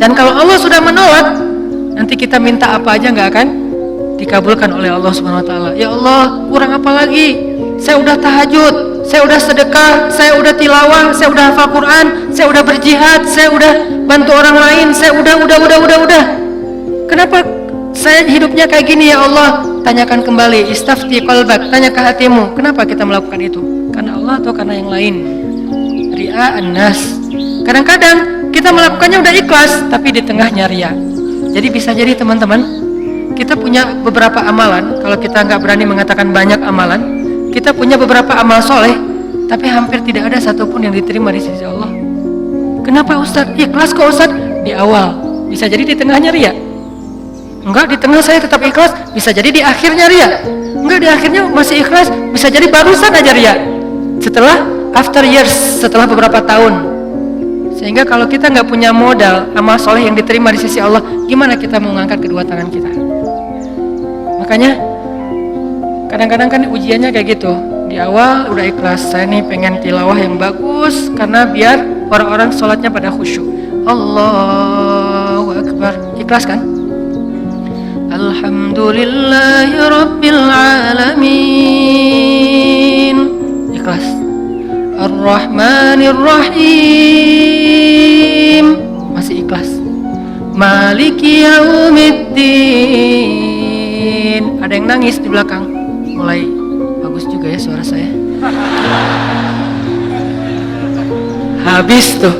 Dan kalau Allah sudah menolak, nanti kita minta apa aja nggak akan dikabulkan oleh Allah Subhanahu wa taala. Ya Allah, kurang apa lagi? Saya udah tahajud, saya udah sedekah, saya udah tilawah, saya udah hafal Quran, saya udah berjihad, saya udah bantu orang lain, saya udah. Kenapa saya hidupnya kayak gini ya Allah? Tanyakan kembali, istafti qalbak, tanya ke hatimu, kenapa kita melakukan itu? Karena Allah atau karena yang lain? Ri'a an-nas. Kadang-kadang kita melakukannya udah ikhlas, tapi di tengahnya riya. Jadi bisa jadi teman-teman, kita punya beberapa amalan. Kalau kita nggak berani mengatakan banyak amalan, kita punya beberapa amal soleh, tapi hampir tidak ada satupun yang diterima di sisi Allah. Kenapa Ustaz? Ikhlas kok Ustaz? Di awal, bisa jadi di tengahnya riya. Enggak, di tengah saya tetap ikhlas, bisa jadi di akhirnya riya. Enggak, di akhirnya masih ikhlas, bisa jadi barusan aja riya. Setelah after years, setelah beberapa tahun. Sehingga kalau kita nggak punya modal amal soleh yang diterima di sisi Allah, gimana kita mau mengangkat kedua tangan kita? Makanya kadang-kadang kan ujiannya kayak gitu. Di awal udah ikhlas, saya nih pengen tilawah yang bagus karena biar orang-orang sholatnya pada khusyuk. Allahu Akbar, ikhlas kan? Alhamdulillahi Rabbil Alamin, ikhlas. Ar-Rahmanir Rahim, masih ikhlas. Maliki Yaumiddin. Ada yang nangis di belakang. Mulai bagus juga ya suara saya. Habis tuh.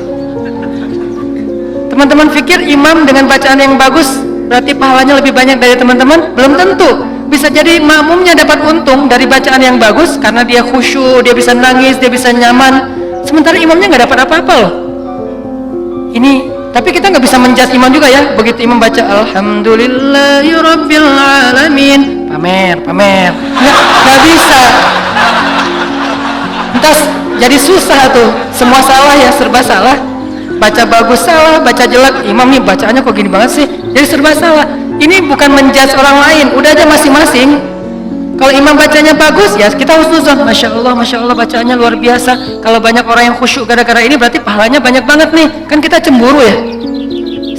Teman-teman pikir imam dengan bacaan yang bagus berarti pahalanya lebih banyak dari teman-teman? Belum tentu. Bisa jadi makmumnya dapat untung dari bacaan yang bagus karena dia khusyuk, dia bisa nangis, dia bisa nyaman. Sementara imamnya nggak dapat apa-apa loh. Ini, tapi kita nggak bisa menjudge imam juga ya. Begitu imam baca Alhamdulillahi Rabbil Alamin, pamer. Nggak bisa. Entas jadi susah tuh. Semua salah ya, serba salah. Baca bagus salah, baca jelek. Imam nih bacaannya kok gini banget sih? Jadi serba salah. Ini bukan menjudge orang lain, udah aja masing-masing. Kalau imam bacanya bagus, ya kita husnuzon. Masya Allah bacaannya luar biasa. Kalau banyak orang yang khusyuk gara-gara ini, berarti pahalanya banyak banget nih. Kan kita cemburu ya.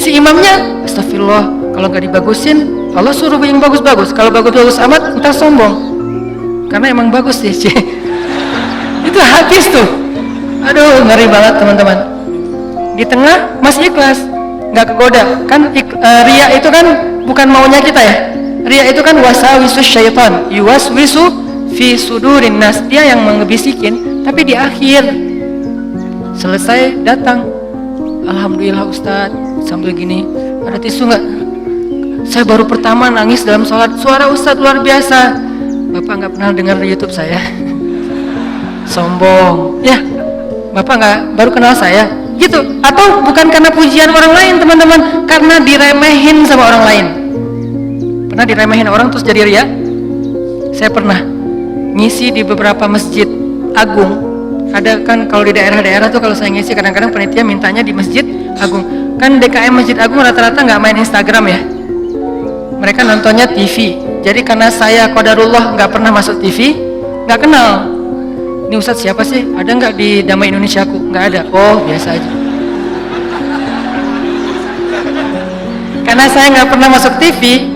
Si imamnya, astagfirullah, kalau nggak dibagusin, Allah suruh yang bagus-bagus. Kalau bagus-bagus amat, entar sombong. Karena emang bagus sih. Itu habis tuh. Aduh, ngeri banget teman-teman. Di tengah masih ikhlas, nggak kegoda. Kan riya itu kan bukan maunya kita ya. Riya itu kan wasawisus syaitan, yuwaswisu fi sudurin nas. Dia yang mengebisikin, tapi di akhir selesai datang, alhamdulillah Ustaz, sambil gini, ada tisu nggak? Saya baru pertama nangis dalam sholat, suara Ustaz luar biasa. Bapak nggak pernah dengar di YouTube saya? Sombong ya, Bapak nggak baru kenal saya gitu? Atau bukan karena pujian orang lain teman-teman, karena diremehin sama orang lain. Pernah diremehin orang terus jadi riya? Saya pernah ngisi di beberapa masjid agung. Ada kan kalau di daerah-daerah tuh kalau saya ngisi kadang-kadang panitia mintanya di masjid agung. Kan DKM Masjid Agung rata-rata nggak main Instagram ya. Mereka nontonnya TV. Jadi karena saya qadarullah nggak pernah masuk TV, nggak kenal. Ini Ustadz siapa sih? Ada nggak di Damai Indonesiaku? Nggak ada. Oh biasa aja. Karena saya nggak pernah masuk TV,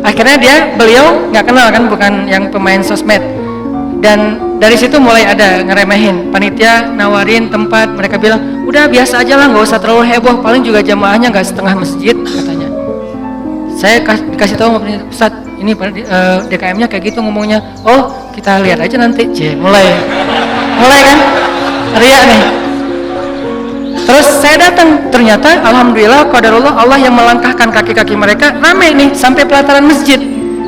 akhirnya beliau nggak kenal kan, bukan yang pemain sosmed. Dan dari situ mulai ada ngeremehin. Panitia nawarin tempat, mereka bilang udah biasa aja lah, nggak usah terlalu heboh. Paling juga jamaahnya nggak setengah masjid katanya. Saya dikasih tahu sama panitia, Ustadz ini DKM-nya kayak gitu ngomongnya. Oh kita lihat aja nanti. Mulai kan riya nih. Terus saya datang, ternyata alhamdulillah qadarullah Allah yang melangkahkan kaki-kaki mereka rame nih sampai pelataran masjid.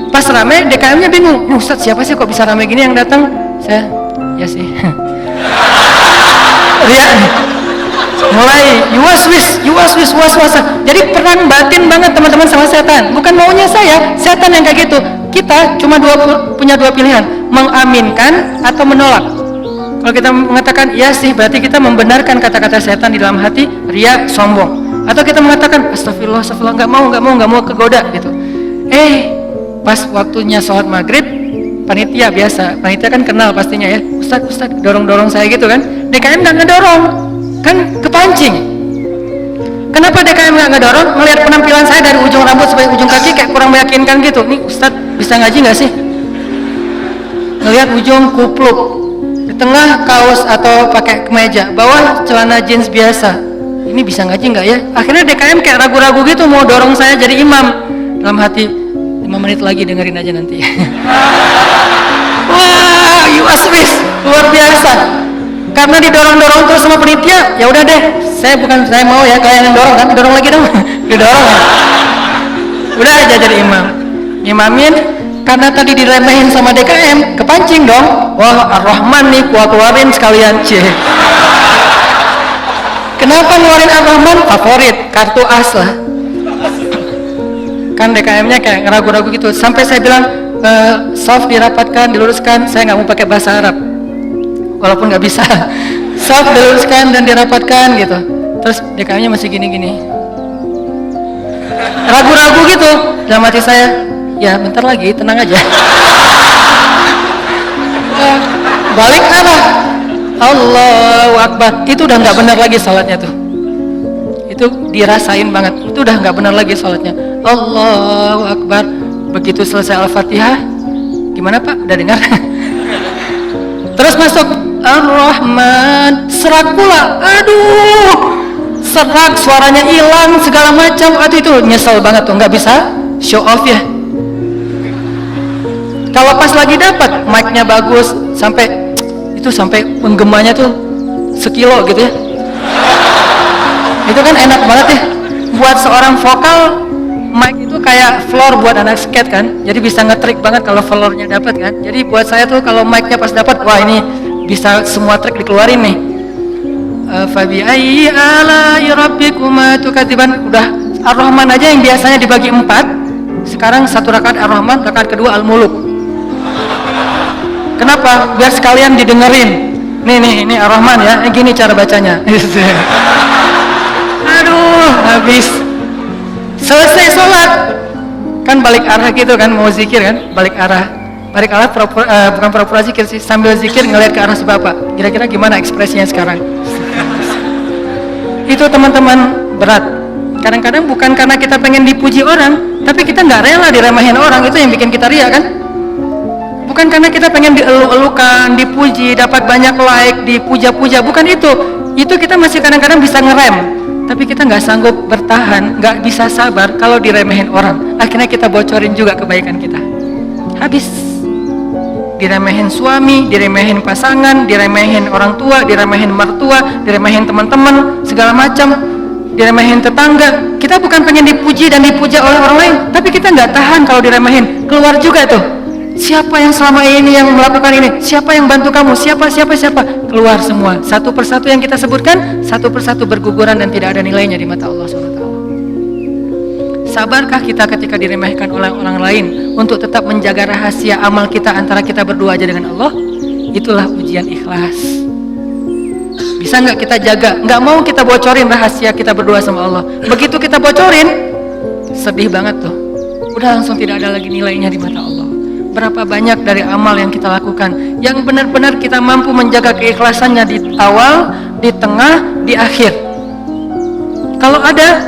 Pas rame DKM-nya bingung, Ustadz siapa sih kok bisa rame gini yang datang? Saya ya sih. Riya nih. Mulai yuwaswis was-wasa. Jadi perang batin banget teman-teman sama setan. Bukan maunya saya, setan yang kayak gitu. Kita cuma punya dua pilihan, mengaminkan atau menolak. Kalau kita mengatakan iya sih, berarti kita membenarkan kata-kata setan di dalam hati, riya, sombong. Atau kita mengatakan astagfirullah, nggak mau kegoda gitu. Pas waktunya sholat maghrib, panitia biasa, panitia kan kenal pastinya ya, Ustadz dorong saya gitu kan. DKM nggak ngedorong, kan kepancing. Kenapa DKM nggak ngedorong? Melihat penampilan saya dari ujung rambut sampai ujung kaki kayak kurang meyakinkan gitu. Nih Ustadz bisa ngaji nggak sih? Ngelihat ujung kupluk, di tengah kaos atau pakai kemeja, bawah celana jeans biasa. Ini bisa ngaji nggak ya? Akhirnya DKM kayak ragu-ragu gitu mau dorong saya jadi imam. Dalam hati 5 menit lagi dengerin aja nanti. Wah, yuaswis luar biasa. Karena didorong-dorong terus sama penitia, ya udah deh. Saya mau ya kalian yang dorong kan, dorong lagi dong. Didorong ya. Udah aja jadi imam. Imamin karena tadi diremehin sama DKM, kepancing dong. Wah, Ar-Rahman nih keluarin sekalian c. Kenapa ngeluarin Ar-Rahman? Favorit, kartu as lah. Kan DKM-nya kayak ragu-ragu gitu. Sampai saya bilang, soft dirapatkan, diluruskan. Saya nggak mau pakai bahasa Arab. Walaupun nggak bisa. Soft diluruskan dan dirapatkan gitu. Terus DKM-nya masih gini-gini. Ragu-ragu gitu. Dalam hati saya, ya bentar lagi, tenang aja. Balik arah. Allahu Akbar. Itu udah nggak benar lagi salatnya tuh. Itu dirasain banget. Itu udah nggak benar lagi salatnya. Allahu Akbar. Begitu selesai Al-Fatihah, gimana Pak? Udah dengar? Terus masuk Ar-Rahman, serak pula. Aduh, serak, suaranya hilang, segala macam. Aduh itu nyesel banget tuh, nggak bisa show off ya. Kalau pas lagi dapat mic-nya bagus, sampai penggemanya tuh sekilo gitu ya. Itu kan enak banget ya. Buat seorang vokal, mic itu kayak floor buat anak skate kan. Jadi bisa nge-trick banget kalau floornya dapat kan. Jadi buat saya tuh kalau mic-nya pas dapat, wah ini bisa semua trick dikeluarin nih. Fabi ayyi ala'i rabbikuma tukatiban. Udah Ar-Rahman aja yang biasanya dibagi 4, sekarang 1 rakaat Ar-Rahman, rakaat kedua Al-Muluk. Kenapa? Biar sekalian didengerin. Nih Ar-Rahman ya, gini cara bacanya. Aduh, habis. Selesai sholat, kan balik arah gitu kan, mau zikir kan, balik arah bukan pura-pura zikir sih, sambil zikir ngeliat ke arah si bapak. Kira-kira gimana ekspresinya sekarang? Itu teman-teman berat. Kadang-kadang bukan karena kita pengen dipuji orang, tapi kita nggak rela diremehin orang, itu yang bikin kita ria kan? Bukan karena kita pengen dielu-elukan, dipuji, dapat banyak like, dipuja-puja, bukan itu. Itu kita masih kadang-kadang bisa ngerem, tapi kita nggak sanggup bertahan, nggak bisa sabar kalau diremehin orang. Akhirnya kita bocorin juga kebaikan kita. Habis. Diremehin suami, diremehin pasangan, diremehin orang tua, diremehin mertua, diremehin teman-teman, segala macam, diremehin tetangga. Kita bukan pengen dipuji dan dipuja oleh orang lain, tapi kita nggak tahan kalau diremehin. Keluar juga tuh. Siapa yang selama ini yang melakukan ini? Siapa yang bantu kamu? Siapa? Keluar semua. Satu persatu yang kita sebutkan, satu persatu berguguran dan tidak ada nilainya di mata Allah SWT. Sabarkah kita ketika diremehkan oleh orang lain untuk tetap menjaga rahasia amal kita antara kita berdua aja dengan Allah? Itulah ujian ikhlas. Bisa nggak kita jaga? Nggak mau kita bocorin rahasia kita berdua sama Allah. Begitu kita bocorin, sedih banget tuh. Udah langsung tidak ada lagi nilainya di mata Allah. Berapa banyak dari amal yang kita lakukan yang benar-benar kita mampu menjaga keikhlasannya di awal, di tengah, di akhir. Kalau ada,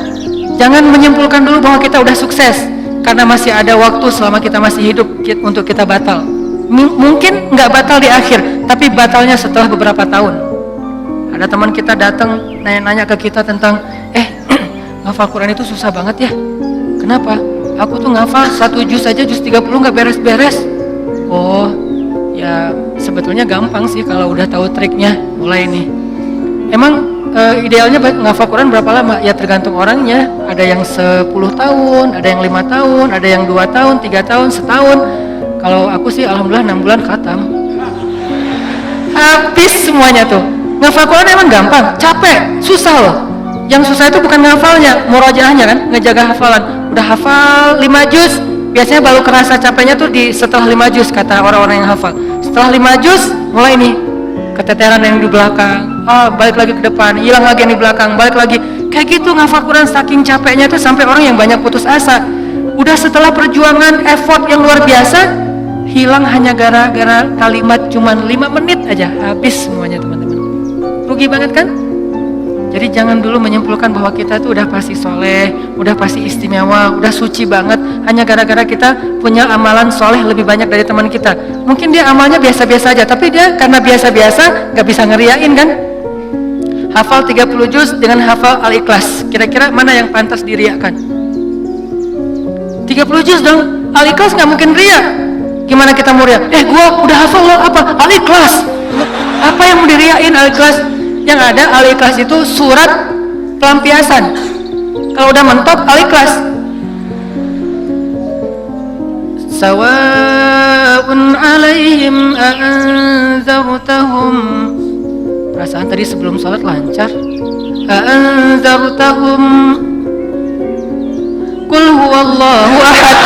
jangan menyimpulkan dulu bahwa kita udah sukses karena masih ada waktu selama kita masih hidup untuk kita batal. Mungkin nggak batal di akhir, tapi batalnya setelah beberapa tahun. Ada teman kita datang nanya-nanya ke kita tentang ngafal Quran itu susah banget ya. Kenapa? Aku tuh ngafal 1 juz aja, juz 30 nggak beres-beres. Oh, ya sebetulnya gampang sih kalau udah tahu triknya. Mulai nih. Emang idealnya ngafal Quran berapa lama? Ya tergantung orangnya. Ada yang 10 tahun, ada yang 5 tahun, ada yang 2 tahun, 3 tahun, setahun. Kalau aku sih alhamdulillah 6 bulan khatam. Habis semuanya tuh. Ngafal Quran emang gampang, capek, susah loh. Yang susah itu bukan ngafalnya, murojaahnya kan, ngejaga hafalan. Udah hafal 5 juz, biasanya baru kerasa capeknya tuh setelah 5 juz, kata orang-orang yang hafal. Setelah 5 juz, mulai nih keteteran yang di belakang, balik lagi ke depan, hilang lagi yang di belakang, balik lagi. Kayak gitu ngafal Quran saking capeknya tuh sampai orang yang banyak putus asa. Udah setelah perjuangan, effort yang luar biasa, hilang hanya gara-gara kalimat cuman 5 menit aja, habis semuanya teman-teman. Rugi banget kan? Jadi jangan dulu menyimpulkan bahwa kita itu udah pasti soleh, udah pasti istimewa, udah suci banget hanya gara-gara kita punya amalan soleh lebih banyak dari teman kita. Mungkin dia amalnya biasa-biasa aja, tapi dia karena biasa-biasa gak bisa ngeriain kan. Hafal 30 juz dengan hafal Al-Ikhlas, kira-kira mana yang pantas diriakan? 30 juz dong, Al-Ikhlas gak mungkin riak. Gimana kita mau riak? Gua udah hafal lo apa? Al-Ikhlas. Apa yang mau diriain Al-Ikhlas? Yang ada Al-Ikhlas itu surat pelampiasan. Kalau udah mentok Al-Ikhlas. Sawa'un 'alaihim a'anzartahum. Perasaan tadi sebelum sholat lancar. A'anzartahum Qul huwallahu ahad.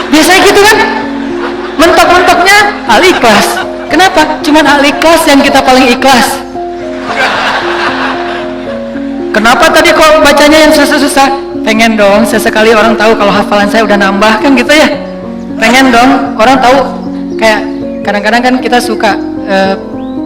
Biasanya gitu kan? Mentok-mentoknya Al-Ikhlas. Kenapa? Cuman Al-Ikhlas yang kita paling ikhlas. Kenapa tadi kok bacanya yang susah-susah? Pengen dong sesekali orang tahu kalau hafalan saya udah nambah kan gitu ya. Pengen dong orang tahu, kayak kadang-kadang kan kita suka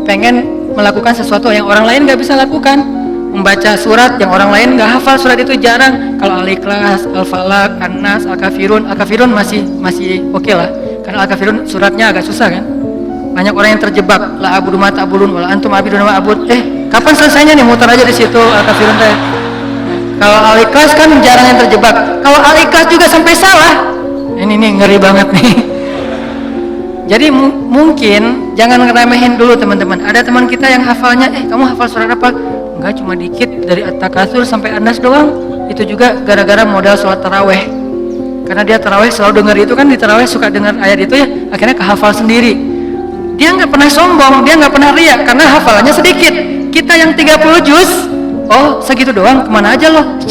pengen melakukan sesuatu yang orang lain gak bisa lakukan. Membaca surat yang orang lain gak hafal surat itu jarang. Kalau Al-Ikhlas, Al-Falaq, An-Nas, Al-Kafirun masih oke lah. Karena Al-Kafirun suratnya agak susah kan. Banyak orang yang terjebak, la abudu ma ta'budun wala antum abidun ma a'bud. Kapan selesainya nih? Muter aja di situ Al-Kafirun teh. Kalau Al-Ikhlas kan jarang yang terjebak. Kalau Al-Ikhlas juga sampai salah, ini nih ngeri banget nih. Jadi mungkin jangan ngeremehin dulu teman-teman. Ada teman kita yang hafalnya, kamu hafal surat apa? Enggak, cuma dikit, dari At-Takatsur sampai An-Nas doang. Itu juga gara-gara modal sholat taraweh. Karena dia taraweh selalu dengar itu kan, di taraweh suka dengar ayat itu ya, akhirnya kehafal sendiri. Dia nggak pernah sombong, dia nggak pernah riak karena hafalannya sedikit. Kita yang 30 juz, segitu doang, kemana aja loh?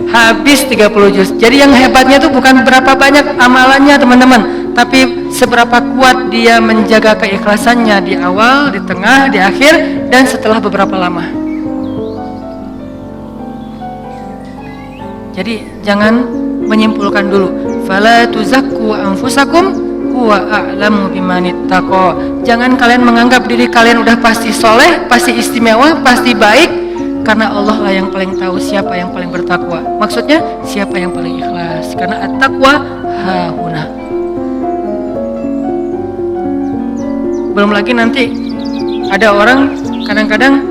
Habis 30 juz. Jadi yang hebatnya tuh bukan berapa banyak amalannya teman-teman, tapi seberapa kuat dia menjaga keikhlasannya di awal, di tengah, di akhir, dan setelah beberapa lama. Jadi jangan menyimpulkan dulu. Fala tuzakku anfusakum huwa a'lamu bimanittaqa. Jangan kalian menganggap diri kalian udah pasti soleh, pasti istimewa, pasti baik, karena Allah lah yang paling tahu siapa yang paling bertakwa. Maksudnya siapa yang paling ikhlas. Karena at-taqwa hahuna. Belum lagi nanti ada orang kadang-kadang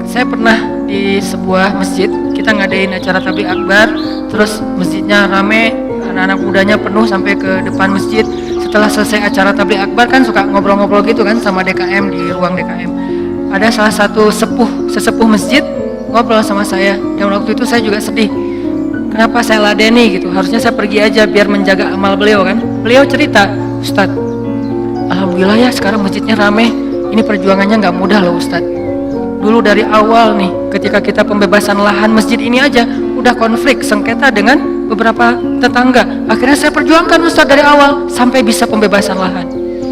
saya pernah di sebuah masjid, kita ngadain acara tabligh akbar, terus masjidnya rame, anak-anak mudanya penuh sampai ke depan masjid. Setelah selesai acara tabligh akbar kan suka ngobrol-ngobrol gitu kan sama DKM di ruang DKM. Ada salah satu sesepuh masjid ngobrol sama saya, dan waktu itu saya juga sedih. Kenapa saya ladeni gitu? Harusnya saya pergi aja biar menjaga amal beliau kan. Beliau cerita, Ustadz, alhamdulillah ya sekarang masjidnya rame. Ini perjuangannya nggak mudah loh Ustadz. Dulu dari awal nih, ketika kita pembebasan lahan masjid ini aja udah konflik sengketa dengan beberapa tetangga. Akhirnya saya perjuangkan Ustadz dari awal sampai bisa pembebasan lahan.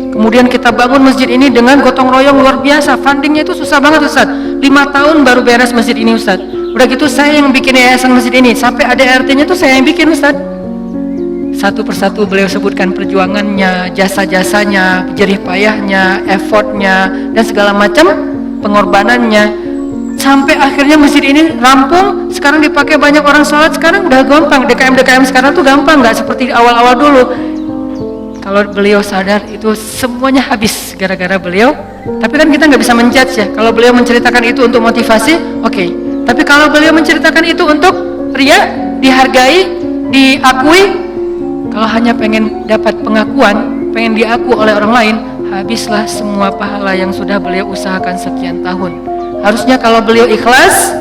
Kemudian kita bangun masjid ini dengan gotong royong luar biasa. Fundingnya itu susah banget Ustadz. 5 tahun baru beres masjid ini Ustadz. Udah gitu saya yang bikin yayasan masjid ini. Sampai ada RT-nya tuh saya yang bikin Ustadz. Satu persatu beliau sebutkan perjuangannya, jasa-jasanya, jerih payahnya, effortnya, dan segala macam pengorbanannya, sampai akhirnya masjid ini rampung. Sekarang dipakai banyak orang sholat. Sekarang udah gampang, DKM sekarang tuh gampang, nggak seperti awal-awal dulu. Kalau beliau sadar itu semuanya habis gara-gara beliau. Tapi kan kita nggak bisa menjudge ya. Kalau beliau menceritakan itu untuk motivasi, oke. Tapi kalau beliau menceritakan itu untuk ria, dihargai, diakui, kalau hanya pengen dapat pengakuan, pengen diaku oleh orang lain, habislah semua pahala yang sudah beliau usahakan sekian tahun. Harusnya kalau beliau ikhlas,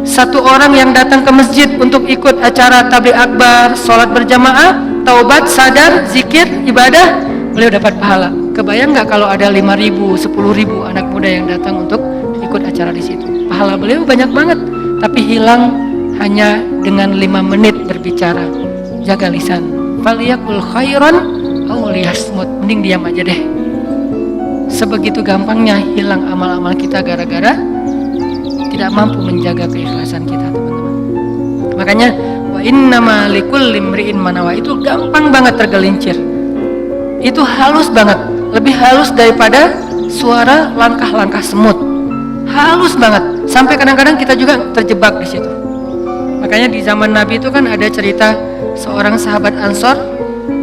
satu orang yang datang ke masjid untuk ikut acara tabligh akbar, sholat berjamaah, taubat, sadar, zikir, ibadah, beliau dapat pahala. Kebayang nggak kalau ada 5.000, 10.000 anak muda yang datang untuk ikut acara di situ? Pahala beliau banyak banget, tapi hilang hanya dengan 5 menit berbicara. Jaga lisan. Faliyakul khairan aw liyasmut. Mending diam aja deh. Sebegitu gampangnya hilang amal-amal kita gara-gara tidak mampu menjaga keikhlasan kita, teman-teman. Makanya wa innama likulli imri'in manawa itu gampang banget tergelincir. Itu halus banget, lebih halus daripada suara langkah-langkah semut. halus banget, sampai kadang-kadang kita juga terjebak di situ. Makanya di zaman Nabi itu kan ada cerita seorang sahabat Ansor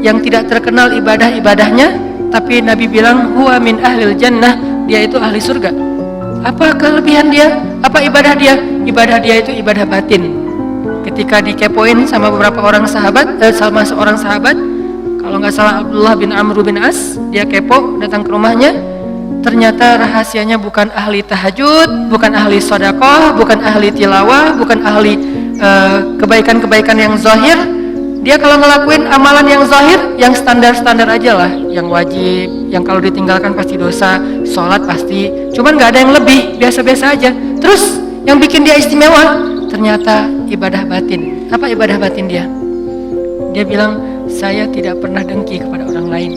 yang tidak terkenal ibadah-ibadahnya, tapi Nabi bilang huwa min ahlil jannah, dia itu ahli surga. Apa kelebihan dia? Apa ibadah dia? Ibadah dia itu ibadah batin. Ketika dikepoin sama beberapa orang sahabat, sama seorang sahabat, kalau nggak salah Abdullah bin Amr bin As, dia kepo datang ke rumahnya. Ternyata rahasianya bukan ahli tahajud, bukan ahli sedekah, bukan ahli tilawah, bukan ahli kebaikan-kebaikan yang zahir. Dia kalau ngelakuin amalan yang zahir, yang standar-standar aja lah, yang wajib, yang kalau ditinggalkan pasti dosa, sholat pasti, cuman nggak ada yang lebih, biasa-biasa aja. Terus yang bikin dia istimewa, ternyata ibadah batin. Apa ibadah batin dia? Dia bilang, saya tidak pernah dengki kepada orang lain.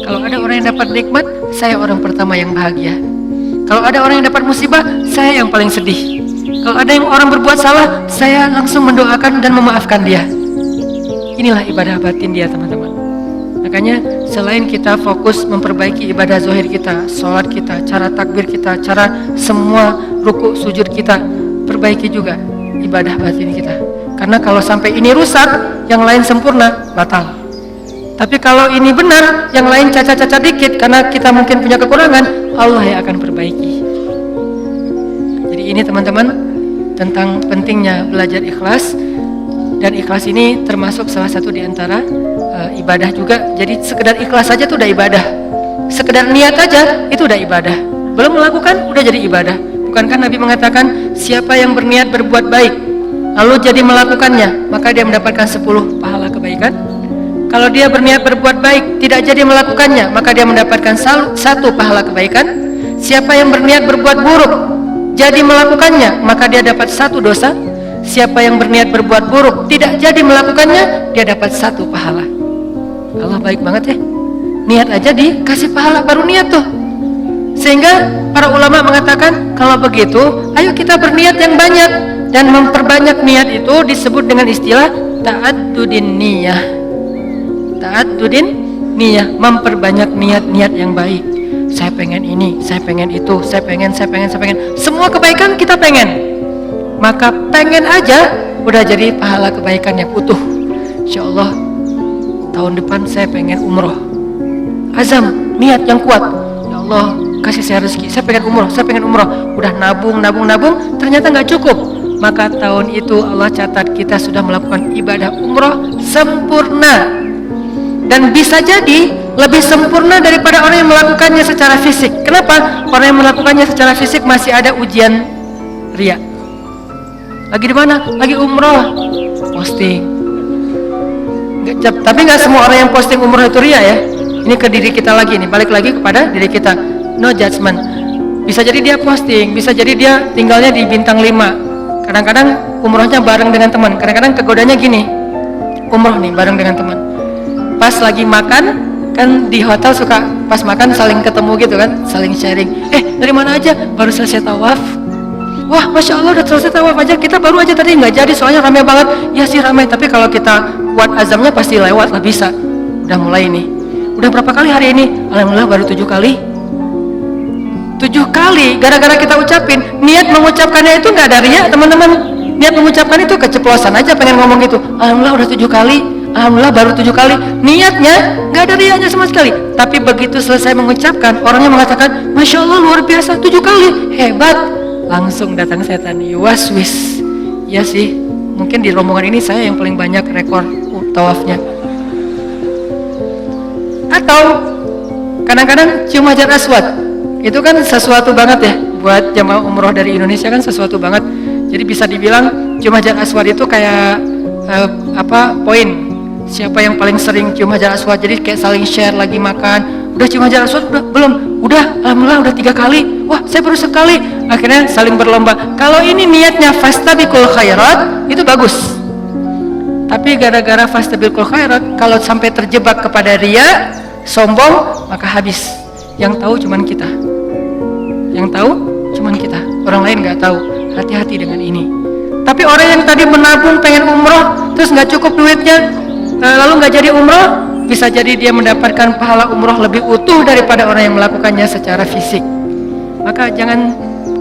Kalau ada orang yang dapat nikmat, saya orang pertama yang bahagia. Kalau ada orang yang dapat musibah, saya yang paling sedih. Kalau ada yang orang berbuat salah, saya langsung mendoakan dan memaafkan dia. Inilah ibadah batin dia, teman-teman. Makanya selain kita fokus memperbaiki ibadah zahir kita, sholat kita, cara takbir kita, cara semua ruku sujud kita, perbaiki juga ibadah batin kita. Karena kalau sampai ini rusak, yang lain sempurna, batal. Tapi kalau ini benar, yang lain cacat-cacat dikit, karena kita mungkin punya kekurangan, Allah yang akan perbaiki. Jadi ini teman-teman, tentang pentingnya belajar ikhlas. Dan ikhlas ini termasuk salah satu di antara ibadah juga. Jadi sekedar ikhlas saja itu udah ibadah. Sekedar niat aja itu udah ibadah. Belum melakukan udah jadi ibadah. Bukankah Nabi mengatakan siapa yang berniat berbuat baik lalu jadi melakukannya, maka dia mendapatkan 10 pahala kebaikan. Kalau dia berniat berbuat baik tidak jadi melakukannya, maka dia mendapatkan 1 pahala kebaikan. Siapa yang berniat berbuat buruk jadi melakukannya, maka dia dapat 1 dosa. Siapa yang berniat berbuat buruk tidak jadi melakukannya, dia dapat 1 pahala. Allah baik banget ya. Niat aja dikasih pahala, baru niat tuh. Sehingga para ulama mengatakan kalau begitu, ayo kita berniat yang banyak. Dan memperbanyak niat itu disebut dengan istilah ta'addudin niyah. Ta'addudin niyah, memperbanyak niat-niat yang baik. Saya pengen ini, saya pengen itu, saya pengen. Semua kebaikan kita pengen. Maka pengen aja udah jadi pahala kebaikan yang utuh. Insyaallah tahun depan saya pengen umroh. Azam, niat yang kuat. Ya Allah, kasih saya rezeki. Saya pengen umroh. Udah nabung, ternyata nggak cukup. Maka tahun itu Allah catat kita sudah melakukan ibadah umroh sempurna. Dan bisa jadi lebih sempurna daripada orang yang melakukannya secara fisik. Kenapa? Orang yang melakukannya secara fisik masih ada ujian riya. Lagi di mana? Lagi umroh, posting. Tapi nggak semua orang yang posting umroh itu ria ya. Ini ke diri kita lagi nih, balik lagi kepada diri kita. No judgment. Bisa jadi dia posting, bisa jadi dia tinggalnya di bintang 5. Kadang-kadang umrohnya bareng dengan teman. Kadang-kadang kegodanya gini, umroh nih bareng dengan teman. Pas lagi makan, kan di hotel suka pas makan saling ketemu gitu kan, saling sharing. Dari mana aja? Baru selesai tawaf. Wah, Masya Allah udah selesai tawaf aja, kita baru aja tadi nggak jadi soalnya ramai banget. Ya sih ramai, tapi kalau kita kuat azamnya pasti lewat lah, bisa. Udah mulai nih. Udah berapa kali hari ini? Alhamdulillah baru 7 kali. 7 kali, gara-gara kita ucapin. Niat mengucapkannya itu nggak ada riya, teman-teman. Niat mengucapkan itu keceplosan aja, pengen ngomong gitu. Alhamdulillah udah 7 kali. Alhamdulillah baru 7 kali. Niatnya nggak ada riyanya sama sekali. Tapi begitu selesai mengucapkan, orangnya mengatakan, Masya Allah luar biasa, 7 kali, hebat. Langsung datang setan, yuwaswis. Ya sih, mungkin di rombongan ini saya yang paling banyak rekor tawafnya. Atau kadang-kadang cium hajar aswad. Itu kan sesuatu banget ya, buat jamaah umroh dari Indonesia kan sesuatu banget. Jadi bisa dibilang cium hajar aswad itu kayak poin. Siapa yang paling sering cium hajar aswad, jadi kayak saling share lagi makan. Udah cium hajar aswad? Udah? Belum? Udah, alhamdulillah udah 3 kali. Wah, saya baru sekali. Akhirnya saling berlomba. Kalau ini niatnya fastabiqul khairat, itu bagus. Tapi gara-gara fastabiqul khairat, kalau sampai terjebak kepada riya, sombong, maka habis. Yang tahu cuman kita. Orang lain nggak tahu. Hati-hati dengan ini. Tapi orang yang tadi menabung pengen umroh, terus nggak cukup duitnya, lalu nggak jadi umroh, bisa jadi dia mendapatkan pahala umroh lebih utuh daripada orang yang melakukannya secara fisik. Maka jangan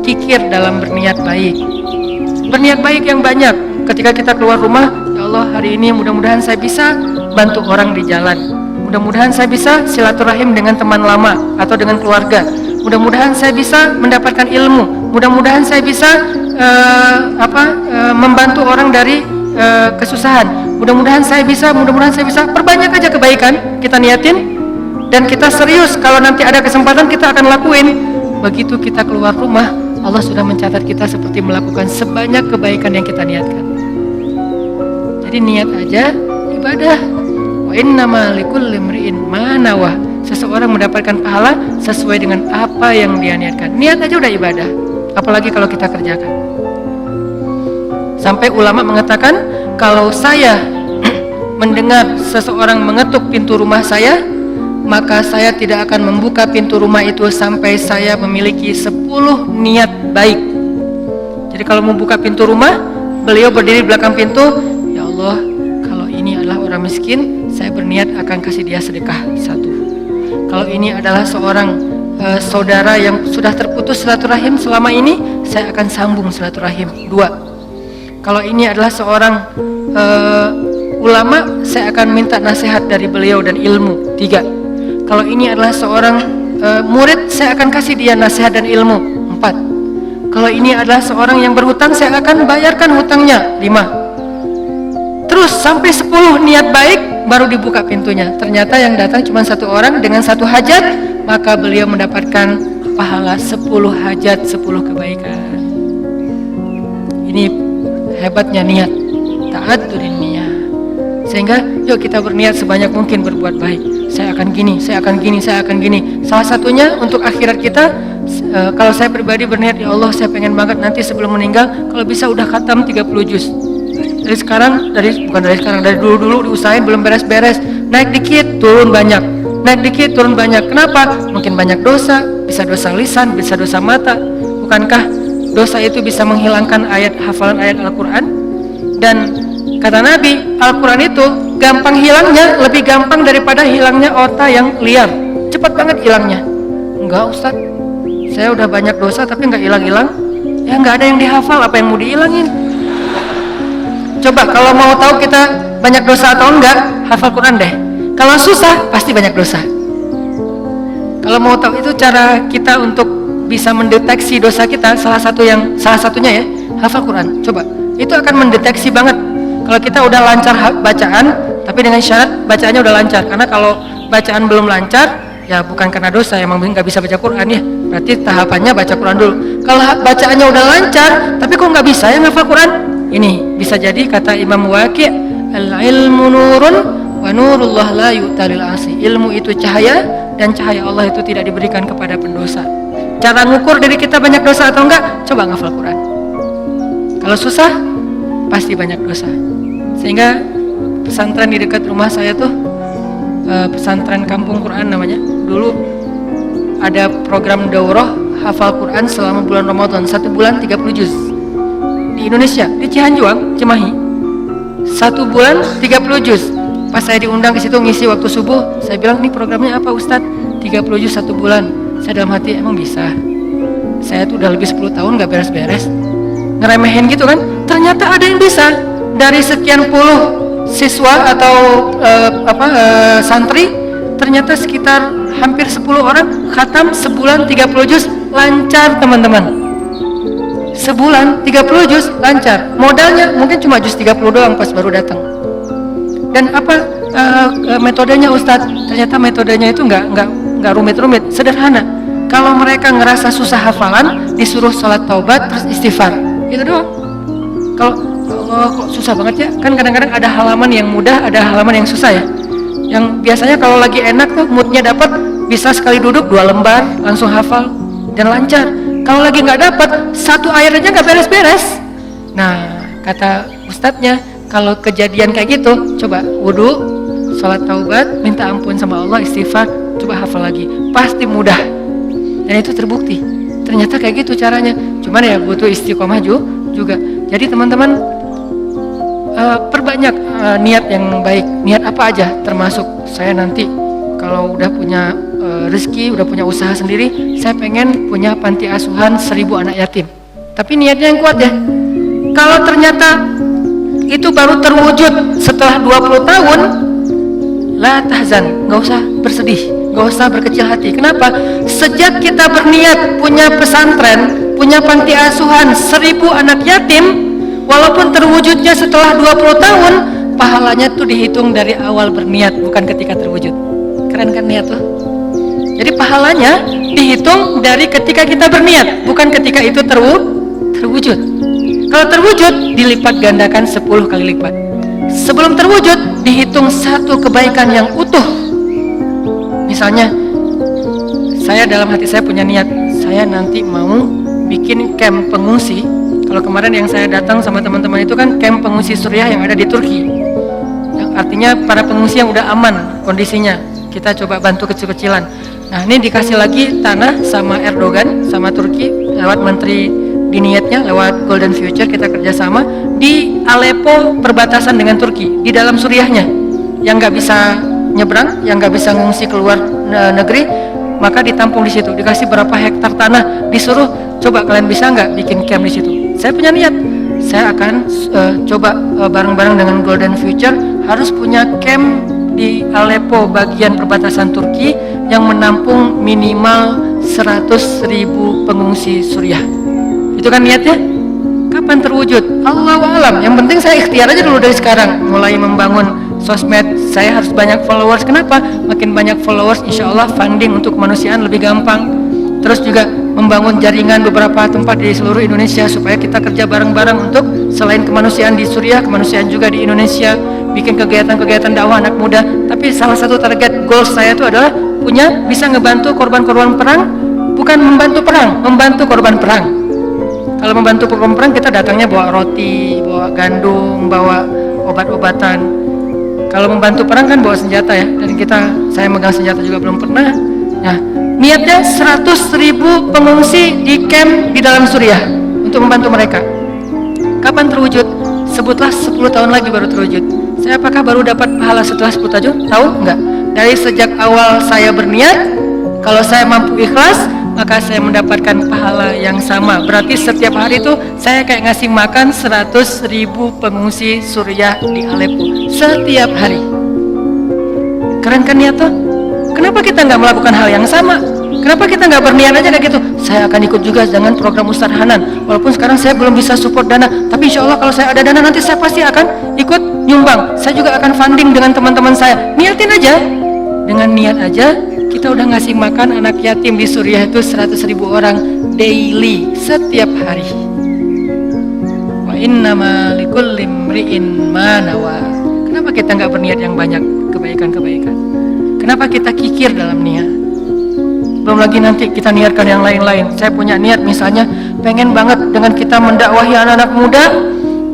kikir dalam berniat baik. Berniat baik yang banyak. Ketika kita keluar rumah, ya Allah hari ini mudah-mudahan saya bisa bantu orang di jalan. Mudah-mudahan saya bisa silaturahim dengan teman lama atau dengan keluarga. Mudah-mudahan saya bisa mendapatkan ilmu. Mudah-mudahan saya bisa membantu orang dari kesusahan. Mudah-mudahan saya bisa perbanyak aja kebaikan kita niatin, dan kita serius kalau nanti ada kesempatan kita akan lakuin. Begitu kita keluar rumah, Allah sudah mencatat kita seperti melakukan sebanyak kebaikan yang kita niatkan. Jadi niat aja ibadah. Wa innama likulli imri'in ma nawah. Seseorang mendapatkan pahala sesuai dengan apa yang dia niatkan. Niat aja udah ibadah, apalagi kalau kita kerjakan. Sampai ulama mengatakan, kalau saya mendengar seseorang mengetuk pintu rumah saya, maka saya tidak akan membuka pintu rumah itu sampai saya memiliki 10 niat baik. Jadi kalau mau buka pintu rumah, beliau berdiri di belakang pintu, ya Allah, kalau ini adalah orang miskin, saya berniat akan kasih dia sedekah 1. Kalau ini adalah seorang saudara yang sudah terputus silaturahim selama ini, saya akan sambung silaturahim 2. Kalau ini adalah seorang ulama, saya akan minta nasihat dari beliau dan ilmu 3. Kalau ini adalah seorang murid, saya akan kasih dia nasihat dan ilmu 4. Kalau ini adalah seorang yang berhutang, saya akan bayarkan hutangnya 5. Terus sampai 10 niat baik baru dibuka pintunya. Ternyata yang datang cuma 1 orang dengan 1 hajat, maka beliau mendapatkan pahala 10 hajat, 10 kebaikan. Ini hebatnya niat, ta'addurin niyah. Sehingga yuk kita berniat sebanyak mungkin berbuat baik. Saya akan gini, saya akan gini, saya akan gini. Salah satunya untuk akhirat kita, kalau saya pribadi berniat, ya Allah saya pengen banget nanti sebelum meninggal kalau bisa udah khatam 30 juz. Dari dulu diusahain belum beres-beres, naik dikit turun banyak, naik dikit turun banyak. Kenapa? Mungkin banyak dosa, bisa dosa lisan, bisa dosa mata. Bukankah dosa itu bisa menghilangkan hafalan ayat Al-Quran? Dan kata Nabi, Al-Quran itu gampang hilangnya, lebih gampang daripada hilangnya otak yang liar. Cepat banget hilangnya. Enggak Ustaz, saya udah banyak dosa tapi enggak hilang-hilang. Ya enggak ada yang dihafal, apa yang mau dihilangin? Coba kalau mau tahu kita banyak dosa atau enggak, hafal Quran deh. Kalau susah, pasti banyak dosa. Kalau mau tahu itu cara kita untuk bisa mendeteksi dosa kita, salah satunya ya, hafal Quran. Coba, itu akan mendeteksi banget. Kalau kita udah lancar bacaan, tapi dengan syarat bacaannya udah lancar. Karena kalau bacaan belum lancar, ya bukan karena dosa, emang nggak bisa baca Quran ya. Berarti tahapannya baca Quran dulu. Kalau bacaannya udah lancar, tapi kok nggak bisa ya ngafal Quran? Ini bisa jadi kata Imam Waqi', al-ilmu nurun wa nurullah la yu'talil asi. Ilmu itu cahaya, dan cahaya Allah itu tidak diberikan kepada pendosa. Cara ngukur diri kita banyak dosa atau enggak, coba ngafal Quran. Kalau susah, pasti banyak dosa. Sehingga pesantren di dekat rumah saya tuh, pesantren Kampung Quran namanya. Dulu ada program daurah hafal Quran selama bulan Ramadan, 1 bulan 30 juz. Di Indonesia, di Cianjuang, Cimahi, 1 bulan 30 juz. Pas saya diundang ke situ ngisi waktu subuh, saya bilang, nih programnya apa Ustadz? 30 juz 1 bulan. Saya dalam hati, emang bisa? Saya tuh udah lebih 10 tahun gak beres-beres, ngeremehin gitu kan. Ternyata ada yang bisa. Dari sekian puluh siswa atau santri, ternyata sekitar hampir 10 orang khatam sebulan 30 juz lancar teman-teman. Sebulan 30 juz lancar. Modalnya mungkin cuma juz 30 doang pas baru datang. Dan apa metodenya Ustadz? Ternyata metodenya itu nggak rumit-rumit, sederhana. Kalau mereka ngerasa susah hafalan, disuruh sholat taubat terus istighfar, itu doang. Kalau Allah kok susah banget ya? Kan kadang-kadang ada halaman yang mudah, ada halaman yang susah ya. Yang biasanya kalau lagi enak tuh moodnya dapat, bisa sekali duduk 2 lembar langsung hafal dan lancar. Kalau lagi nggak dapat, 1 ayat aja nggak beres-beres. Nah, kata ustadznya, kalau kejadian kayak gitu, coba wudu, sholat taubat, minta ampun sama Allah, istighfar, coba hafal lagi, pasti mudah. Dan itu terbukti. Ternyata kayak gitu caranya. Cuman ya butuh istiqomah juga. Jadi teman-teman, perbanyak niat yang baik. Niat apa aja, termasuk saya nanti kalau udah punya rezeki, udah punya usaha sendiri, saya pengen punya panti asuhan 1000 anak yatim. Tapi niatnya yang kuat ya. Kalau ternyata itu baru terwujud setelah 20 tahun, la tahzan, nggak usah bersedih, nggak usah berkecil hati. Kenapa? Sejak kita berniat punya pesantren, punya panti asuhan 1000 anak yatim, walaupun terwujudnya setelah 20 tahun, pahalanya tuh dihitung dari awal berniat, bukan ketika terwujud. Keren kan niat tuh? Jadi pahalanya dihitung dari ketika kita berniat, bukan ketika itu terwujud. Kalau terwujud, dilipat gandakan 10 kali lipat. Sebelum terwujud, dihitung satu kebaikan yang utuh. Misalnya, saya dalam hati saya punya niat, saya nanti mau bikin camp pengungsi. Kalau kemarin yang saya datang sama teman-teman itu kan camp pengungsi Suriah yang ada di Turki. Yang artinya para pengungsi yang udah aman kondisinya. Kita coba bantu kecil-kecilan. Nah, ini dikasih lagi tanah sama Erdogan, sama Turki, lewat menteri di niatnya, lewat Golden Future kita kerjasama di Aleppo perbatasan dengan Turki, di dalam Suriahnya, yang nggak bisa nyebrang, yang nggak bisa ngungsi keluar negeri, maka ditampung di situ, dikasih berapa hektar tanah, disuruh coba kalian bisa nggak bikin camp di situ. Saya punya niat, saya akan coba bareng-bareng dengan Golden Future harus punya camp di Aleppo bagian perbatasan Turki yang menampung minimal 100.000 pengungsi Suriah. Itu kan niatnya. Kapan terwujud? Allahu alam. Yang penting saya ikhtiar aja dulu dari sekarang, mulai membangun sosmed. Saya harus banyak followers. Kenapa? Makin banyak followers, insya Allah funding untuk kemanusiaan lebih gampang. Terus juga membangun jaringan beberapa tempat di seluruh Indonesia supaya kita kerja bareng-bareng untuk selain kemanusiaan di Suriah, kemanusiaan juga di Indonesia, bikin kegiatan-kegiatan dakwah anak muda. Tapi salah satu target goals saya itu adalah bisa ngebantu korban-korban perang, bukan membantu perang, membantu korban perang. Kalau membantu korban perang kita datangnya bawa roti, bawa gandum, bawa obat-obatan. Kalau membantu perang kan bawa senjata ya, dan saya megang senjata juga belum pernah. Nah, niatnya 100.000 pengungsi di camp di dalam Suriah untuk membantu mereka. Kapan terwujud? Sebutlah 10 tahun lagi baru terwujud. Saya apakah baru dapat pahala setelah 10 tahun? Tahu? Enggak. Dari sejak awal saya berniat, kalau saya mampu ikhlas, maka saya mendapatkan pahala yang sama. Berarti setiap hari itu saya kayak ngasih makan 100.000 pengungsi Suriah di Aleppo setiap hari. Keren kan niat tuh? Kenapa kita nggak melakukan hal yang sama? Kenapa kita nggak berniat aja kayak gitu? Saya akan ikut juga dengan program Ustadz Hanan. Walaupun sekarang saya belum bisa support dana, tapi insya Allah kalau saya ada dana nanti saya pasti akan ikut nyumbang. Saya juga akan funding dengan teman-teman saya. Niatin aja. Dengan niat aja, kita udah ngasih makan anak yatim di Suriah itu 100.000 orang daily, setiap hari. Wa innama likulli imri'in ma nawa. Kenapa kita nggak berniat yang banyak kebaikan-kebaikan? Kenapa kita kikir dalam niat? Belum lagi nanti kita niatkan yang lain-lain. Saya punya niat misalnya pengen banget dengan kita mendakwahi anak-anak muda,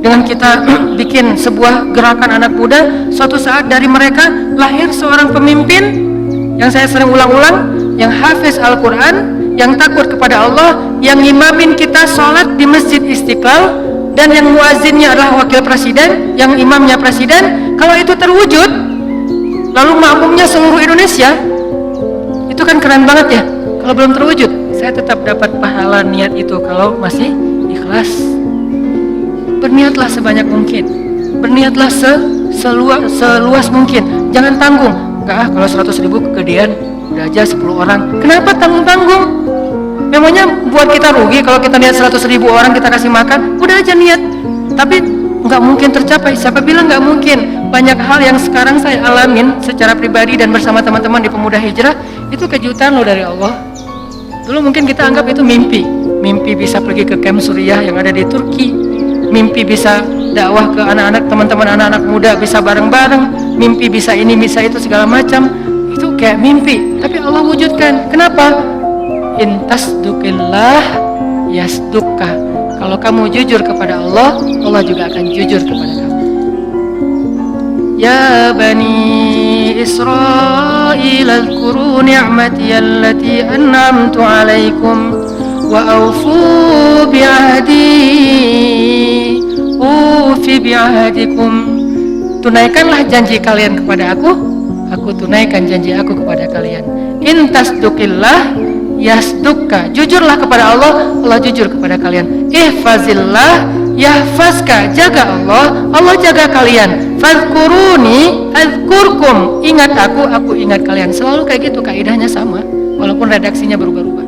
dengan kita bikin sebuah gerakan anak muda, suatu saat dari mereka lahir seorang pemimpin yang saya sering ulang-ulang, yang hafiz Al-Quran, yang takut kepada Allah, yang imamin kita sholat di Masjid Istiqlal, dan yang muazinnya adalah wakil presiden, yang imamnya presiden. Kalau itu terwujud, lalu makmumnya seluruh Indonesia, itu kan keren banget ya. Kalau belum terwujud, saya tetap dapat pahala niat itu kalau masih ikhlas. Berniatlah sebanyak mungkin, berniatlah seluas mungkin, jangan tanggung. Enggak, kalau 100.000 kegedean, udah aja 10 orang. Kenapa tanggung-tanggung? Memangnya buat kita rugi kalau kita niat 100.000 orang kita kasih makan? Udah aja niat. Tapi nggak mungkin tercapai. Siapa bilang nggak mungkin? Banyak hal yang sekarang saya alamin secara pribadi dan bersama teman-teman di Pemuda Hijrah, itu kejutan loh dari Allah. Dulu mungkin kita anggap itu mimpi. Mimpi bisa pergi ke camp Suriah yang ada di Turki. Mimpi bisa dakwah ke anak-anak, teman-teman anak-anak muda bisa bareng-bareng. Mimpi bisa ini, bisa itu, segala macam. Itu kayak mimpi, tapi Allah wujudkan. Kenapa? Intasdukillah yasdukka. Kalau kamu jujur kepada Allah, Allah juga akan jujur kepada kamu. Ya Bani Israil adhkuru ni'mati allati an'amtu alaikum wa awfu bi'ahdi ufi bi'ahdikum. Tunaikanlah janji kalian kepada aku tunaikan janji aku kepada kalian. Intasdukillah yasdukka. Jujurlah kepada Allah, Allah jujur kepada kalian. Ihfazillah yahfazka. Jaga Allah, Allah jaga kalian. Fadhkuruni adzkurkum. Ingat aku ingat kalian. Selalu kayak gitu, kaidahnya sama, walaupun redaksinya berubah-ubah.